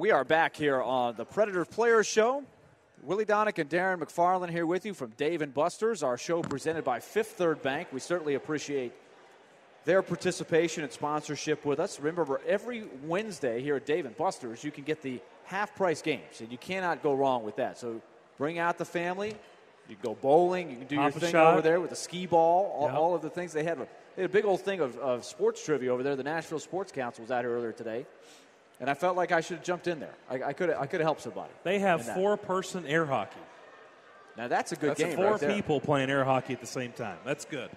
We are back here on the Predator Players Show. Willie Donick and Darren McFarland here with you from Dave & Buster's, our show presented by Fifth Third Bank. We certainly appreciate their participation and sponsorship with us. Remember, every Wednesday here at Dave & Buster's, you can get the half-price games, and you cannot go wrong with that. So bring out the family. You can go bowling. You can do your thing over there with the skee ball, all of the things. They had a big old thing of sports trivia over there. The Nashville Sports Council was out here earlier today. And I felt like I should have jumped in there. I could have helped somebody. They have four-person air hockey. Now, that's a good game Four right there. people playing air hockey at the same time. That's good.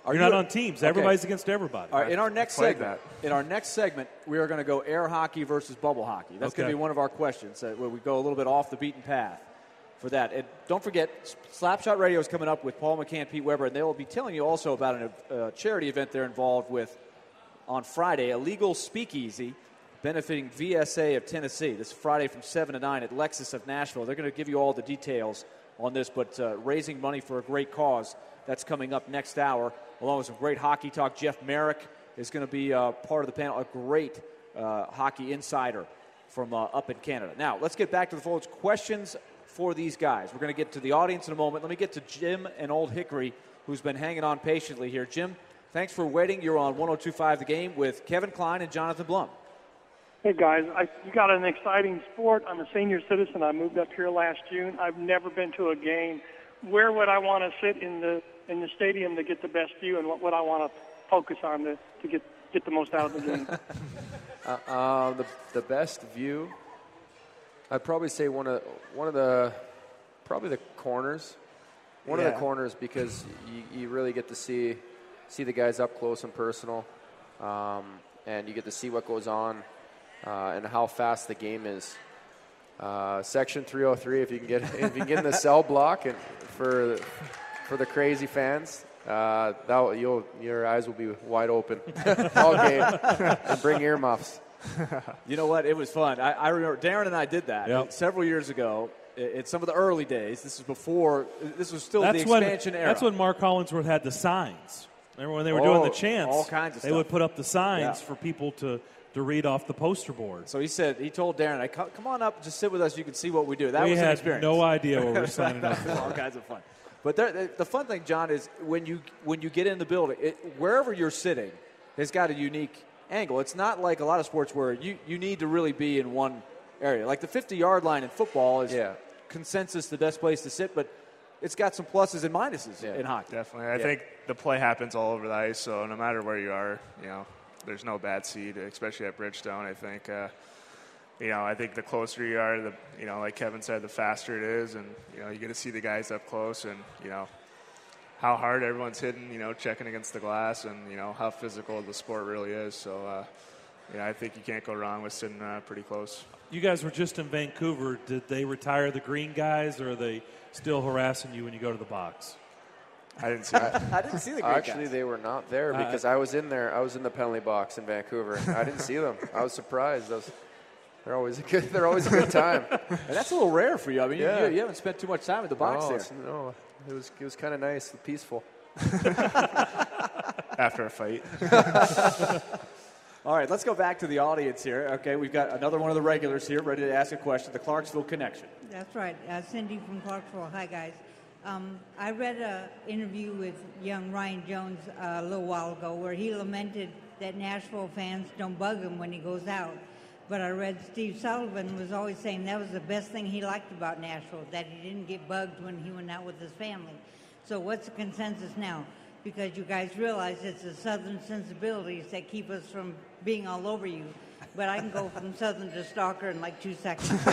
You're you not on teams. Okay. Everybody's against everybody. All right, in our next segment, we are going to go air hockey versus bubble hockey. That's going to be one of our questions, where we go a little bit off the beaten path for that. And don't forget, Slapshot Radio is coming up with Paul McCann, Pete Weber, and they will be telling you also about a charity event they're involved with on Friday, a legal speakeasy benefiting VSA of Tennessee. This Friday from 7 to 9 at Lexus of Nashville. They're going to give you all the details on this, but raising money for a great cause. That's coming up next hour, along with some great hockey talk. Jeff Merrick is going to be part of the panel, a great hockey insider from up in Canada. Now, let's get back to the folks' questions for these guys. We're going to get to the audience in a moment. Let me get to Jim and Old Hickory, who's been hanging on patiently here. Jim, thanks for waiting. You're on 102.5 The Game with Kevin Klein and Jonathan Blum. Hey, guys, you got an exciting sport. I'm a senior citizen. I moved up here last June. I've never been to a game. Where would I want to sit in the stadium to get the best view, and what would I want to focus on to get the most out of the game? The best view, I'd probably say one of the corners. One of the corners, because you really get to see the guys up close and personal, and you get to see what goes on. And how fast the game is. Section 303, if you can get in the cell block, and for the crazy fans, your eyes will be wide open all game. And bring earmuffs. You know what? It was fun. I remember Darren and I did that several years ago. In some of the early days. This was still the expansion era. That's when Mark Hollingsworth had the signs. Remember when they were doing the chants? All kinds of stuff. They would put up the signs for people to read off the poster board. So he told Darren, come on up, just sit with us, you can see what we do. That was an experience. We had no idea what we were signing up for. All kinds of fun. But the fun thing, John, is when you get in the building, wherever you're sitting has got a unique angle. It's not like a lot of sports where you need to really be in one area. Like the 50-yard line in football is consensus the best place to sit, but it's got some pluses and minuses in hockey. Definitely. I think the play happens all over the ice, so no matter where you are, there's no bad seed, especially at Bridgestone. I think, I think the closer you are, like Kevin said, the faster it is, and you get to see the guys up close, and how hard everyone's hitting, checking against the glass, and how physical the sport really is. So, I think you can't go wrong with sitting pretty close. You guys were just in Vancouver. Did they retire the green guys, or are they still harassing you when you go to the box? I didn't see I didn't see the great Actually, guys. they were not there because I was in there. I was in the penalty box in Vancouver. I didn't see them. I was surprised. They're always a good time. And that's a little rare for you. I mean, you haven't spent too much time at the box there. No, it was kind of nice and peaceful. After a fight. All right, let's go back to the audience here. Okay, we've got another one of the regulars here ready to ask a question. The Clarksville Connection. That's right. Cindy from Clarksville. Hi, guys. I read an interview with young Ryan Jones a little while ago where he lamented that Nashville fans don't bug him when he goes out. But I read Steve Sullivan was always saying that was the best thing he liked about Nashville, that he didn't get bugged when he went out with his family. So what's the consensus now? Because you guys realize it's the Southern sensibilities that keep us from being all over you. But I can go from Southern to Stalker in like 2 seconds.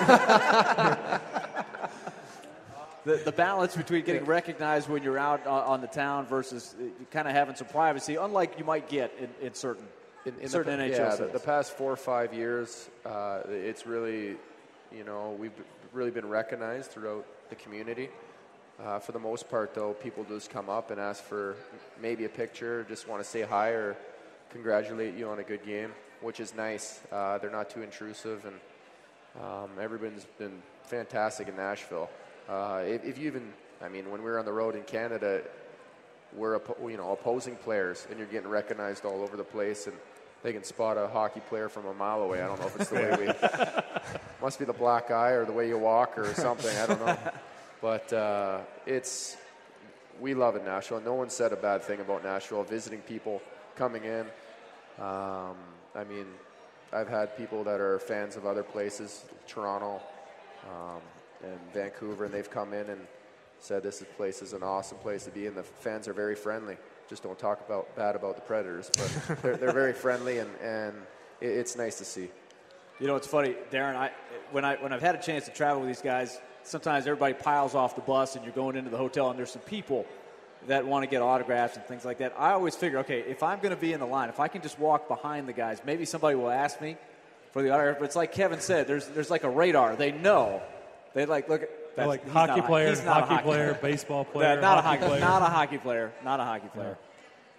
The balance between getting recognized when you're out on the town versus kind of having some privacy, unlike you might get in certain NHL settings. The past 4 or 5 years, it's really, we've really been recognized throughout the community. For the most part, though, people just come up and ask for maybe a picture, just want to say hi or congratulate you on a good game, which is nice. They're not too intrusive, and everyone's been fantastic in Nashville. If you even, when we were on the road in Canada, we're opposing players, and you're getting recognized all over the place, and they can spot a hockey player from a mile away. I don't know if it's the way Must be the black eye or the way you walk or something. I don't know. But we love it, Nashville. No one said a bad thing about Nashville. Visiting people coming in. I mean, I've had people that are fans of other places, Toronto and Vancouver, and they've come in and said this place is an awesome place to be, and the fans are very friendly. Just don't talk bad about the Predators, but they're very friendly, and it's nice to see. You know, it's funny, Darren. When I've had a chance to travel with these guys, sometimes everybody piles off the bus, and you're going into the hotel, and there's some people that want to get autographs and things like that. I always figure, okay, if I'm going to be in the line, if I can just walk behind the guys, maybe somebody will ask me for the autograph. But it's like Kevin said, there's like a radar. They know. They like look at. They're like hockey player, baseball player, not a hockey player. Not a hockey player. Not a hockey player.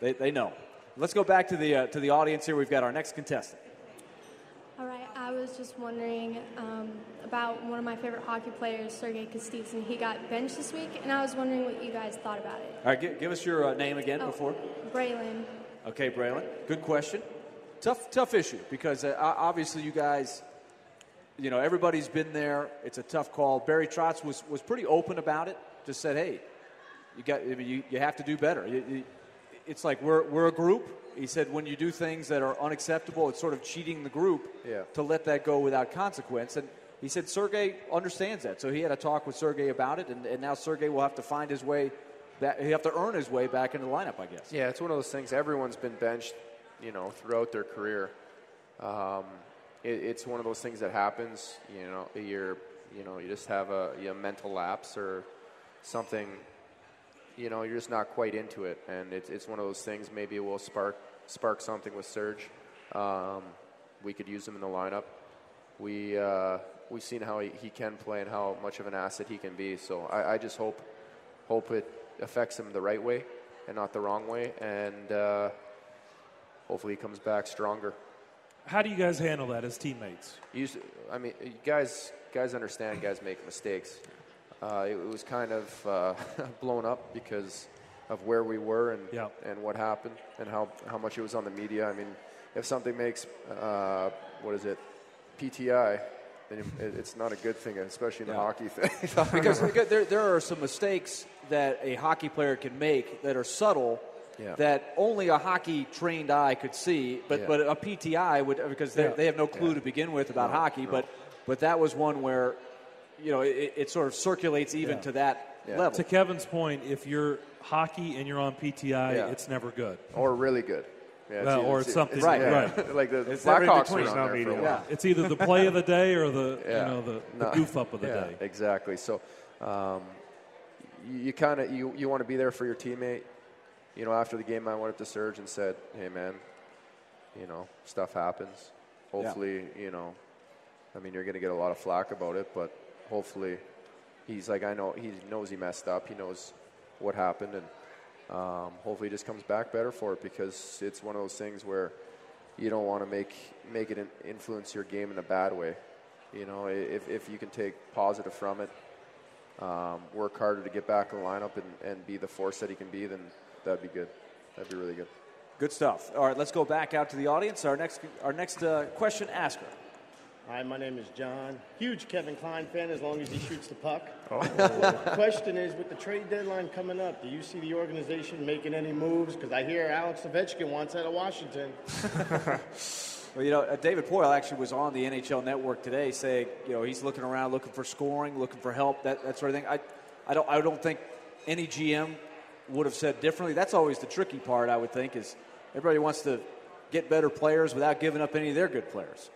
Yeah. They know. Let's go back to the audience here. We've got our next contestant. All right, I was just wondering about one of my favorite hockey players, Sergei Kostitsyn. He got benched this week, and I was wondering what you guys thought about it. All right, give us your name again before. Braylon. Okay, Braylon. Good question. Tough issue because obviously you guys, you know, everybody's been there. It's a tough call. Barry Trotz was pretty open about it. Just said, hey, you have to do better. It's like we're a group. He said when you do things that are unacceptable, it's sort of cheating the group to let that go without consequence. And he said Sergei understands that. So he had a talk with Sergei about it, and now Sergei will have to find his way back. He'll have to earn his way back into the lineup, I guess. Yeah, it's one of those things. Everyone's been benched, you know, throughout their career. It's one of those things that happens. You just have a mental lapse or something. You know, you're just not quite into it, and it's one of those things. Maybe it will spark something with Serge. We could use him in the lineup. We've seen how he can play and how much of an asset he can be. So I just hope it affects him the right way and not the wrong way, and hopefully he comes back stronger. How do you guys handle that as teammates? Guys understand. Guys make mistakes. It was kind of blown up because of where we were and what happened and how much it was on the media. I mean, if something makes PTI, then it's not a good thing, especially in the hockey thing. Because there are some mistakes that a hockey player can make that are subtle. Yeah. That only a hockey-trained eye could see, but a PTI would, because they have no clue to begin with about hockey. No. But that was one where, you know, it sort of circulates even to that level. To Kevin's point, if you're hockey and you're on PTI, it's never good. Or really good. Yeah, it's something right. Like the Blackhawks were on there for a while. It's either the play of the day or the goof up of the day. Exactly. So you want to be there for your teammate. You know, after the game, I went up to Serge and said, "Hey, man, you know, stuff happens. Hopefully, you know, I mean, you're going to get a lot of flack about it, but hopefully, he's like, I know he knows he messed up. He knows what happened, and hopefully, he just comes back better for it because it's one of those things where you don't want to make it influence your game in a bad way. You know, if you can take positive from it, work harder to get back in the lineup and be the force that he can be, then." That'd be good. That'd be really good. Good stuff. All right, let's go back out to the audience. Our next question asker. Hi, my name is John. Huge Kevin Klein fan as long as he shoots the puck. The question is, with the trade deadline coming up, do you see the organization making any moves? Because I hear Alex Ovechkin wants out of Washington. Well, you know, David Poyle actually was on the NHL Network today saying, you know, he's looking around, looking for scoring, looking for help, that sort of thing. I don't think any GM would have said differently. That's always the tricky part, I would think, is everybody wants to get better players without giving up any of their good players.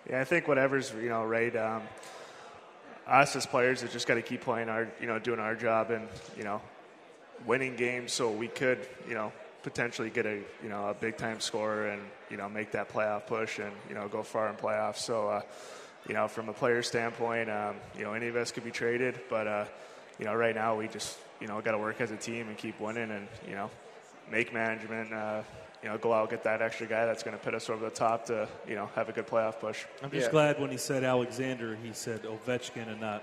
Yeah, I think whatever's, you know, right. Us as players have just got to keep playing doing our job and, you know, winning games so we could, you know, potentially get a big time scorer and, you know, make that playoff push and, you know, go far in playoffs. So, you know, from a player standpoint, you know, any of us could be traded, but, you know, right now we just, you know, got to work as a team and keep winning and, you know, make management, you know, go out, get that extra guy that's going to put us over the top to, you know, have a good playoff push. I'm just glad when he said Alexander, he said Ovechkin and not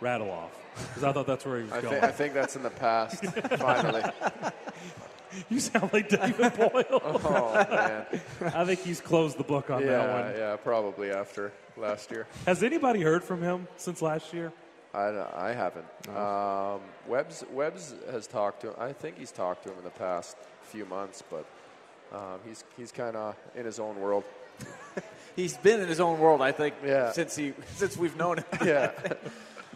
Radulov, because I thought that's where he was going. I think that's in the past, finally. You sound like David Boyle. Oh, man. I think he's closed the book on that one. Yeah, probably after last year. Has anybody heard from him since last year? I haven't. No. Webbs has talked to him. I think he's talked to him in the past few months, but he's kind of in his own world. He's been in his own world, I think, yeah. since we've known him. Yeah.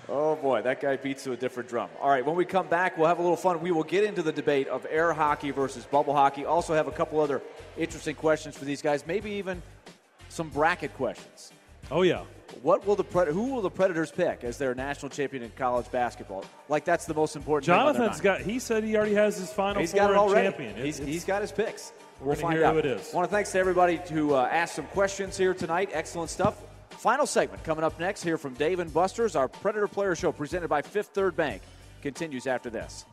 Oh, boy, that guy beats to a different drum. All right, when we come back, we'll have a little fun. We will get into the debate of air hockey versus bubble hockey. Also have a couple other interesting questions for these guys, maybe even some bracket questions. Oh, yeah. Who will the Predators pick as their national champion in college basketball? Like, that's the most important Jonathan's got, he said he already has his Final He's Four got it already. champion. He's got his picks. We'll find out who it is. I want to thanks to everybody who asked some questions here tonight. Excellent stuff. Final segment coming up next here from Dave and Buster's. Our Predator Player Show presented by Fifth Third Bank continues after this.